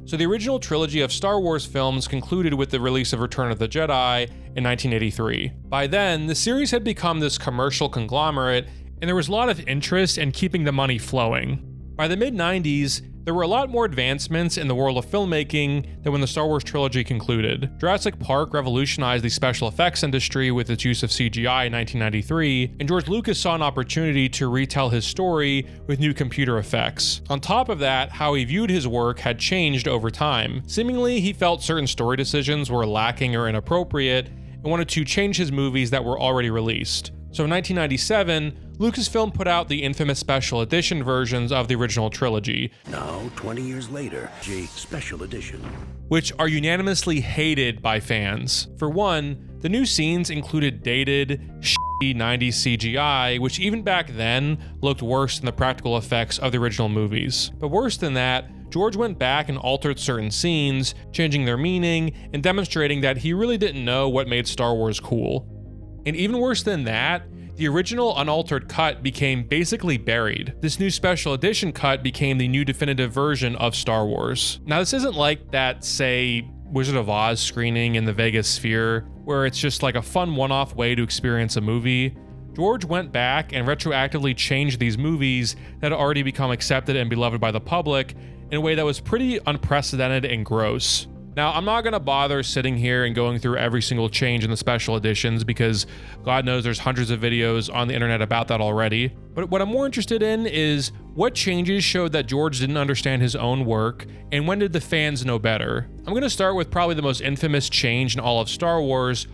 So the original trilogy of Star Wars films concluded with the release of Return of the Jedi in 1983. By then, the series had become this commercial conglomerate, and there was a lot of interest in keeping the money flowing. By the mid-90s, there were a lot more advancements in the world of filmmaking than when the Star Wars trilogy concluded. Jurassic Park revolutionized the special effects industry with its use of CGI in 1993, and George Lucas saw an opportunity to retell his story with new computer effects. On top of that, how he viewed his work had changed over time. Seemingly, he felt certain story decisions were lacking or inappropriate, and wanted to change his movies that were already released. So in 1997, Lucasfilm put out the infamous special edition versions of the original trilogy. Now, 20 years later, Special Edition, which are unanimously hated by fans. For one, the new scenes included dated, shitty 90s CGI, which even back then looked worse than the practical effects of the original movies. But worse than that, George went back and altered certain scenes, changing their meaning and demonstrating that he really didn't know what made Star Wars cool. And even worse than that, the original unaltered cut became basically buried. This new special edition cut became the new definitive version of Star Wars. Now, this isn't like that, say, Wizard of Oz screening in the Vegas Sphere, where it's just like a fun one-off way to experience a movie. George went back and retroactively changed these movies that had already become accepted and beloved by the public in a way that was pretty unprecedented and gross. Now, I'm not going to bother sitting here and going through every single change in the special editions because God knows there's hundreds of videos on the internet about that already. But what I'm more interested in is what changes showed that George didn't understand his own work, and when did the fans know better? I'm going to start with probably the most infamous change in all of Star Wars,